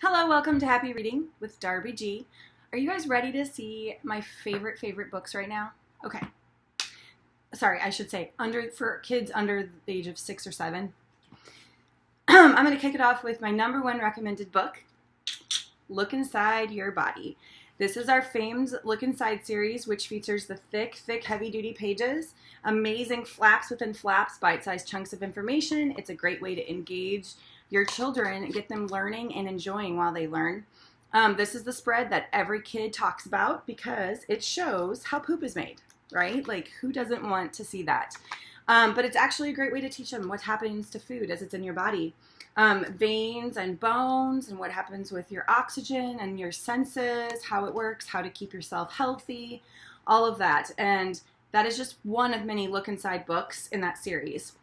Hello, welcome to Happy Reading with Darby G. Are you guys ready to see my favorite books right now? Okay. Sorry, I should say for kids under the age of 6 or 7. I'm going to kick it off with my #1 recommended book, Look Inside Your Body. This is our famed Look Inside series, which features the thick, heavy-duty pages, amazing flaps within flaps, bite-sized chunks of information. It's a great way to engage your children and get them learning and enjoying while they learn. This is the spread that every kid talks about because it shows how poop is made, right? Like, who doesn't want to see that? But it's actually a great way to teach them what happens to food as it's in your body. Veins and bones and what happens with your oxygen and your senses, how it works, how to keep yourself healthy, all of that. And that is just one of many Look Inside books in that series.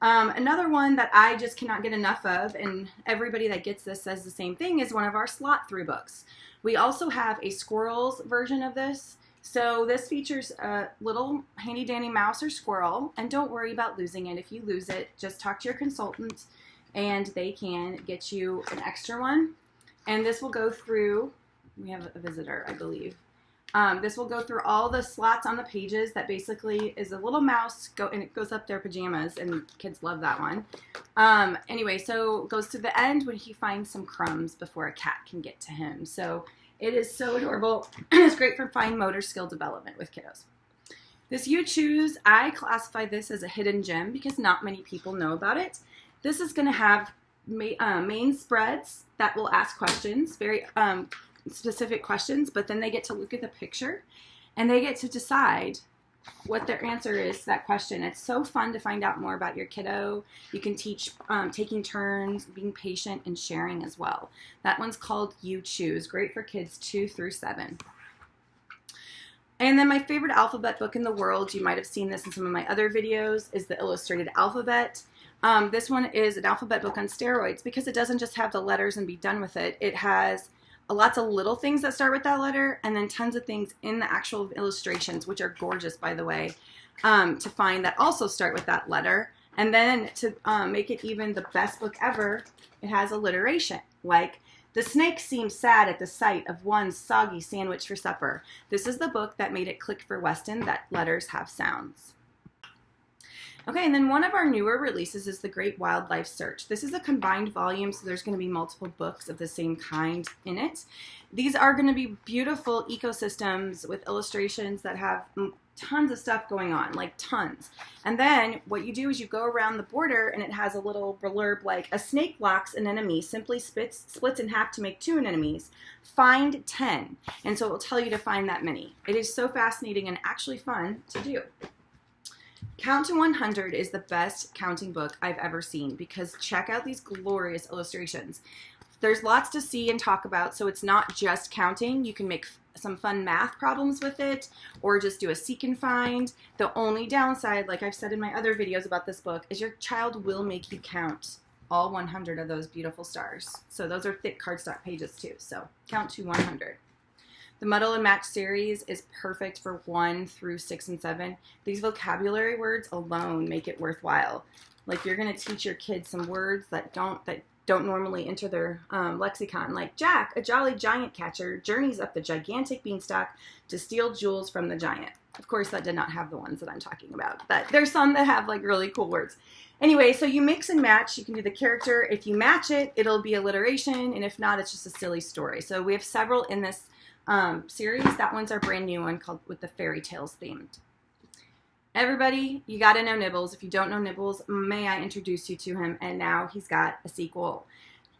Another one that I just cannot get enough of, and everybody that gets this says the same thing, is one of our slot through books. We also have a Squirrels version of this. So this features a little handy dandy mouse or squirrel, and don't worry about losing it. If you lose it, just talk to your consultant and they can get you an extra one. And this will go through, we have a visitor, I believe. This will go through all the slots on the pages that basically is a little mouse, and it goes up their pajamas, and kids love that one. Anyway, so it goes to the end when he finds some crumbs before a cat can get to him. So it is so adorable. It's great for fine motor skill development with kiddos. This You Choose, I classify this as a hidden gem because not many people know about it. This is going to have main spreads that will ask questions, very specific questions, but then they get to look at the picture and they get to decide what their answer is to that question. It's so fun to find out more about your kiddo. You can teach taking turns, being patient, and sharing as well. That one's called You Choose, great for kids 2 through 7. And then my favorite alphabet book in the world, you might have seen this in some of my other videos, is the Illustrated Alphabet. This one is an alphabet book on steroids because it doesn't just have the letters and be done with it. It has lots of little things that start with that letter, and then tons of things in the actual illustrations, which are gorgeous, by the way, to find that also start with that letter. And then to make it even the best book ever, it has alliteration, like, the snake seems sad at the sight of one soggy sandwich for supper. This is the book that made it click for Weston that letters have sounds. Okay, and then one of our newer releases is The Great Wildlife Search. This is a combined volume, so there's going to be multiple books of the same kind in it. These are going to be beautiful ecosystems with illustrations that have tons of stuff going on, like tons. And then what you do is you go around the border and it has a little blurb like, a snake blocks an enemy, simply splits in half to make 2 enemies. Find 10. And so it will tell you to find that many. It is so fascinating and actually fun to do. Count to 100 is the best counting book I've ever seen because check out these glorious illustrations. There's lots to see and talk about, so it's not just counting. You can make some fun math problems with it or just do a seek and find. The only downside, like I've said in my other videos about this book, is your child will make you count all 100 of those beautiful stars. So those are thick cardstock pages too, so count to 100. The Muddle and Match series is perfect for 1 through 6 and 7. These vocabulary words alone make it worthwhile. Like, you're going to teach your kids some words that don't normally enter their lexicon, like Jack, a jolly giant catcher, journeys up the gigantic beanstalk to steal jewels from the giant. Of course, that did not have the ones that I'm talking about, but there's some that have like really cool words. Anyway, so you mix and match. You can do the character. If you match it, it'll be alliteration, and if not, it's just a silly story. So we have several in this series. That one's our brand new one called with the fairy tales themed. Everybody, you got to know Nibbles. If you don't know Nibbles, may I introduce you to him? And now he's got a sequel.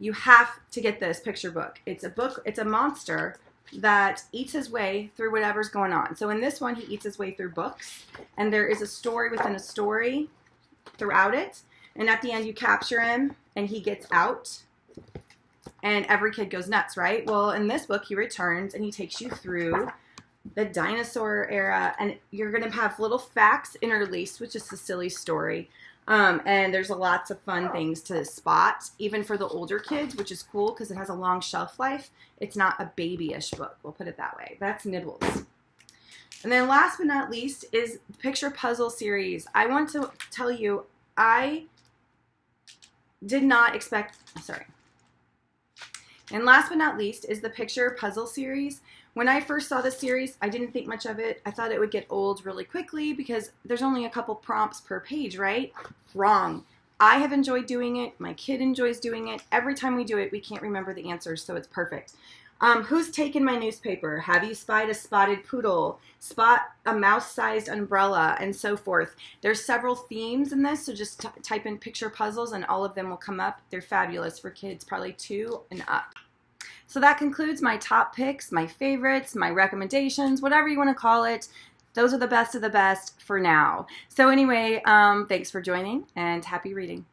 You have to get this picture book. It's a monster that eats his way through whatever's going on. So in this one, he eats his way through books, and there is a story within a story throughout it. And at the end, you capture him, and he gets out. And every kid goes nuts, right? Well, in this book, he returns and he takes you through the dinosaur era, and you're going to have little facts interlaced with just a silly story. And there's lots of fun things to spot, even for the older kids, which is cool because it has a long shelf life. It's not a babyish book, we'll put it that way. That's Nibbles. And then last but not least is the Picture Puzzle series. I want to tell you, I did not expect, sorry. And last but not least is the picture puzzle series. When I first saw this series, I didn't think much of it. I thought it would get old really quickly because there's only a couple prompts per page, right? Wrong. I have enjoyed doing it. My kid enjoys doing it. Every time we do it, we can't remember the answers, so it's perfect. Who's taken my newspaper? Have you spied a spotted poodle? Spot a mouse-sized umbrella, and so forth. There's several themes in this, so just type in picture puzzles and all of them will come up. They're fabulous for kids, probably 2 and up. So that concludes my top picks, my favorites, my recommendations, whatever you want to call it. Those are the best of the best for now. So anyway, thanks for joining and happy reading.